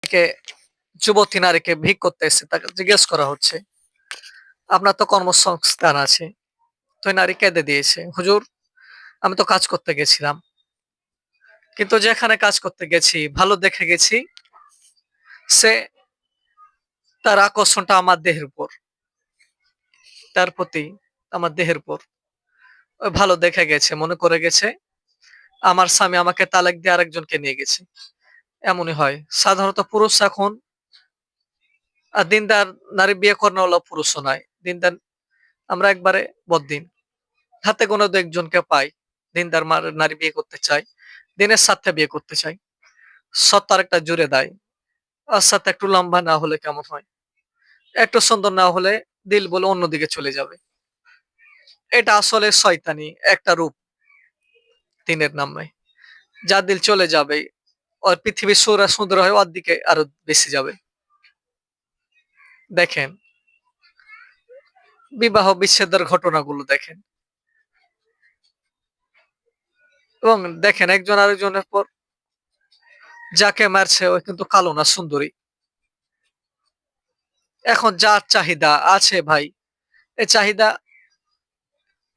কে যুবতী নারীকে ভিক করতে এসেছে। তাকে জিজ্ঞেস করা হচ্ছে, "আপনার তো কর্মসংস্থান আছে।" তো ওই নারী কেঁদে দিয়েছে, "হুজুর, আমি তো কাজ করতে গেছিলাম। কিন্তু যেখানে কাজ করতে গেছি, ভালো দেখে গেছি, সে তার আকর্ষণটা আমার দেহের উপর, তার প্রতি, আমার দেহের উপর। ও ভালো দেখে গেছে, মনে করে গেছে, আমার স্বামী আমাকে তালাক দিয়ে আরেকজনকে নিয়ে গেছে।" এমনই হয়। সাধারণত পুরুষ এখন দিনদার নারী বিয়ে করানোওয়ালা পুরুষও নয়। দিনদার আমরা একবারে বদ্দিন। হাতে গোনা ২-১ জনকে পাই। দিনদার নারী বিয়ে করতে চায়। দিনের স্বার্থে বিয়ে করতে চায়। সৎ আরেকটা জুড়ে দেয়। ওর সাথে একটু লম্বা না হলে কেমন হয়? একটু সুন্দর না হলে দিল বলে অন্যদিকে চলে যাবে। এটা আসলে শয়তানি একটা রূপ দিনের নামে। যার দিল চলে যাবে, ওর পৃথিবীর সুন্দর হয় ওর দিকে আরো বেশি যাবে। দেখেন, বিবাহ বিচ্ছেদের ঘটনাগুলো দেখেন। এবং দেখেন একজন আরেকজনের পর যাকে মারছে ও কিন্তু কালো না সুন্দরী। এখন যার চাহিদা আছে ভাই, এই চাহিদা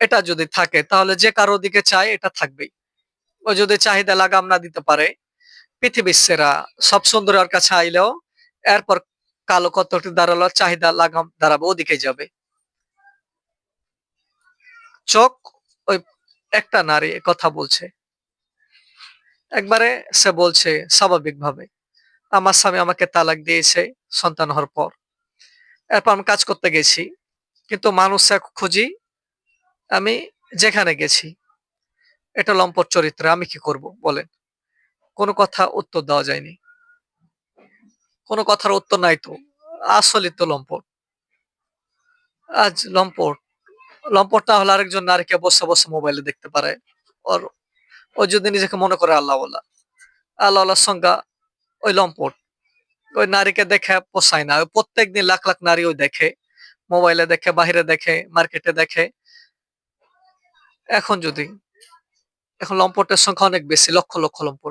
এটা যদি থাকে তাহলে যে কারো দিকে চায় এটা থাকবেই। ও যদি চাহিদা লাগাম না দিতে পারে, পৃথিবীর সেরা সব সুন্দরী ওর কাছে আইলেও এরপর কালো কতটি দাঁড়ালো চাহিদা লাগাম দাঁড়াবে ওদিকে যাবে। চোখ ওই একটা নারী কথা বলছে। একবারে সে বলছে স্বাভাবিকভাবে, "আমার স্বামী আমাকে তালাক দিয়েছে সন্তান হওয়ার পর। এরপর আমি কাজ করতে গেছি। কিন্তু মানুষ খুঁজি আমি যেখানে গেছি। এটা লম্পট চরিত্র। আমি কি করব বলেন?" কোনো কথা উত্তর দেওয়া যায়নি। কোনো কথার উত্তর নাই তো। আসলেই তো লম্পট। আজ লম্পট। লম্পট না হলে আরেকজন নারীকে বসে মোবাইলে দেখতে পারে। ওর ও যদি নিজেকে মনে করে আল্লাহওয়ালা। আল্লাহওয়ালার সংজ্ঞা ওই লম্পট। ওই নারীকে দেখে পোষায় না। প্রত্যেকদিন লাখ নারী ওই দেখে। মোবাইলে দেখে, বাহিরে দেখে, মার্কেটে দেখে। এখন যদি এখন লম্পটের সংখ্যা অনেক বেশি। লক্ষ লম্পট।